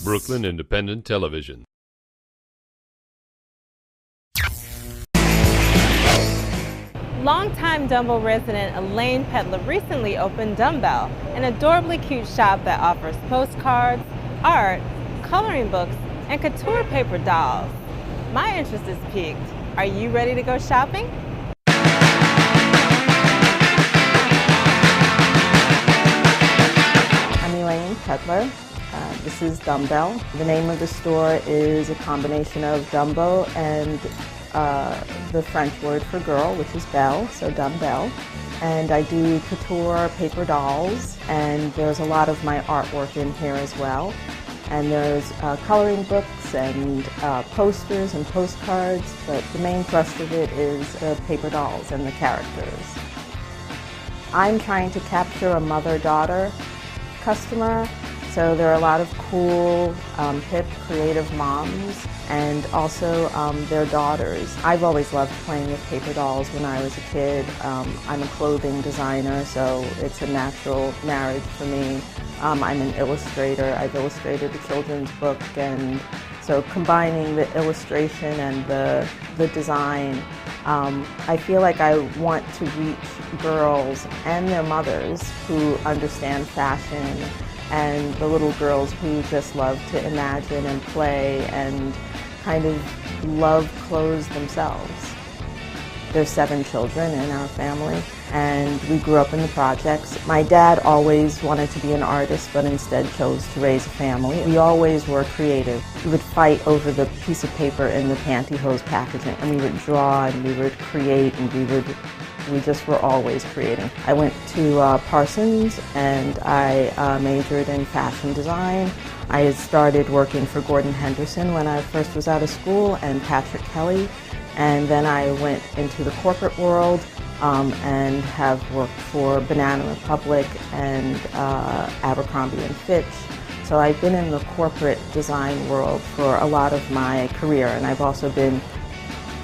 Brooklyn Independent Television. Longtime Dumbelle resident Elaine Pedlar recently opened Dumbelle, an adorably cute shop that offers postcards, art, coloring books, and couture paper dolls. My interest is piqued. Are you ready to go shopping? I'm Elaine Pedlar. This is Dumbelle. The name of the store is a combination of Dumbo and the French word for girl, which is belle, so Dumbelle. And I do couture paper dolls, and there's a lot of my artwork in here as well. And there's coloring books and posters and postcards, but the main thrust of it is the paper dolls and the characters. I'm trying to capture a mother-daughter customer, so there are a lot of cool, hip, creative moms and also their daughters. I've always loved playing with paper dolls when I was a kid. I'm a clothing designer, so it's a natural marriage for me. I'm an illustrator. I've illustrated a children's book, and so combining the illustration and the design, I feel like I want to reach girls and their mothers who understand fashion, and the little girls who just love to imagine and play and kind of love clothes themselves. There's 7 children in our family, and we grew up in the projects. My dad always wanted to be an artist, but instead chose to raise a family. We always were creative. We would fight over the piece of paper in the pantyhose packaging, and we would draw and we would create, and we just were always creating. I went to Parsons, and I majored in fashion design. I had started working for Gordon Henderson when I first was out of school, and Patrick Kelly. And then I went into the corporate world and have worked for Banana Republic and Abercrombie & Fitch. So I've been in the corporate design world for a lot of my career, and I've also been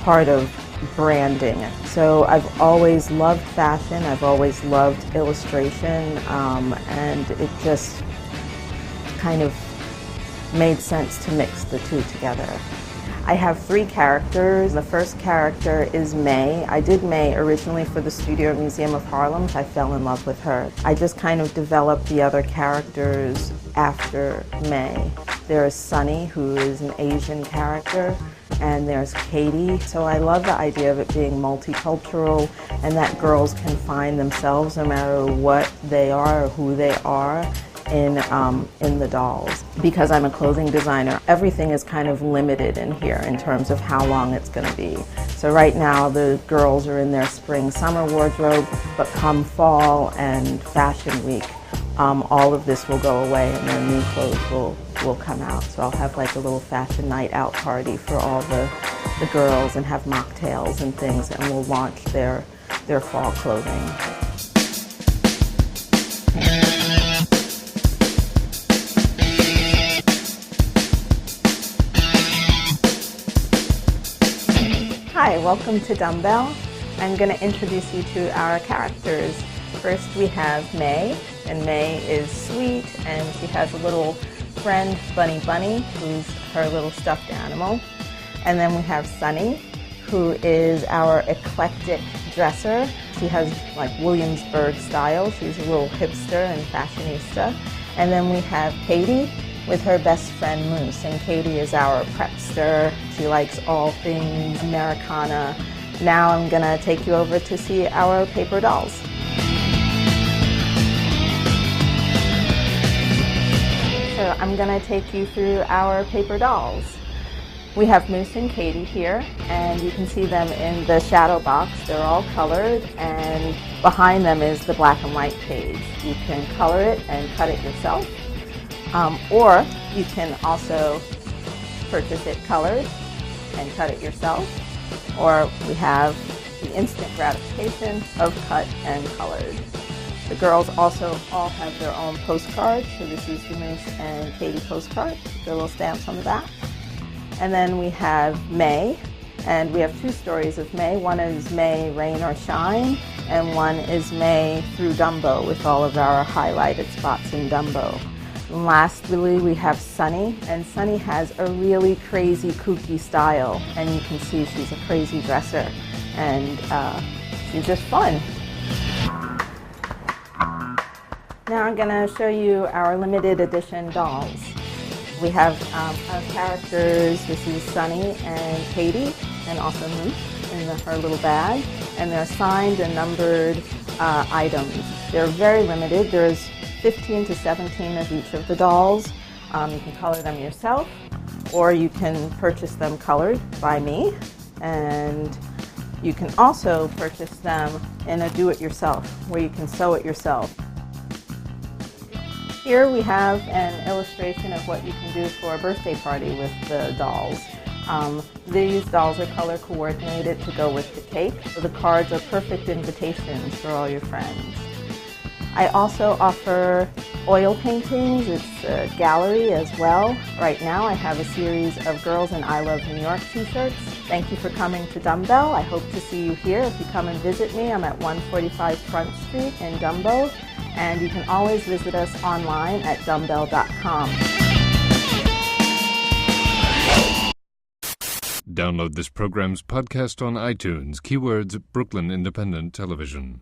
part of branding. So I've always loved fashion, I've always loved illustration, and it just kind of made sense to mix the two together. I have 3 characters. The first character is May. I did May originally for the Studio Museum of Harlem. I fell in love with her. I just kind of developed the other characters after May. There's Sunny, who is an Asian character, and there's Katie. So I love the idea of it being multicultural and that girls can find themselves no matter what they are or who they are in the dolls. Because I'm a clothing designer, everything is kind of limited in here in terms of how long it's going to be. So right now the girls are in their spring-summer wardrobe, but come fall and fashion week, all of this will go away and their new clothes will come out. So I'll have like a little fashion night out party for all the girls and have mocktails and things, and we'll launch their fall clothing. Hi, welcome to Dumbelle. I'm going to introduce you to our characters. First we have May, and May is sweet, and she has a little friend, Bunny, who's her little stuffed animal. And then we have Sunny, who is our eclectic dresser. She has like Williamsburg style. She's a little hipster and fashionista. And then we have Katie with her best friend Moose, and Katie is our prepster. She likes all things Americana. Now I'm gonna take you over to see our paper dolls. So I'm gonna take you through our paper dolls. We have Moose and Katie here, and you can see them in the shadow box. They're all colored, and behind them is the black and white page. You can color it and cut it yourself. Or you can also purchase it colored and cut it yourself. Or we have the instant gratification of cut and colored. The girls also all have their own postcards. So this is the Moose and Katie postcard, the little stamps on the back. And then we have May, and we have 2 stories of May. One is May Rain or Shine, and one is May through Dumbo with all of our highlighted spots in Dumbo. Lastly, we have Sunny, and Sunny has a really crazy, kooky style, and you can see she's a crazy dresser, and she's just fun. Now I'm going to show you our limited edition dolls. We have our characters. This is Sunny and Katie, and also Moose in her little bag, and they're signed and numbered items. They're very limited. There's 15 to 17 of each of the dolls. You can color them yourself, or you can purchase them colored by me, and you can also purchase them in a do-it-yourself, where you can sew it yourself. Here we have an illustration of what you can do for a birthday party with the dolls. These dolls are color coordinated to go with the cake. So the cards are perfect invitations for all your friends. I also offer oil paintings. It's a gallery as well. Right now I have a series of Girls and I Love New York t-shirts. Thank you for coming to Dumbelle. I hope to see you here. If you come and visit me, I'm at 145 Front Street in Dumbo. And you can always visit us online at dumbelle.com. Download this program's podcast on iTunes. Keywords Brooklyn Independent Television.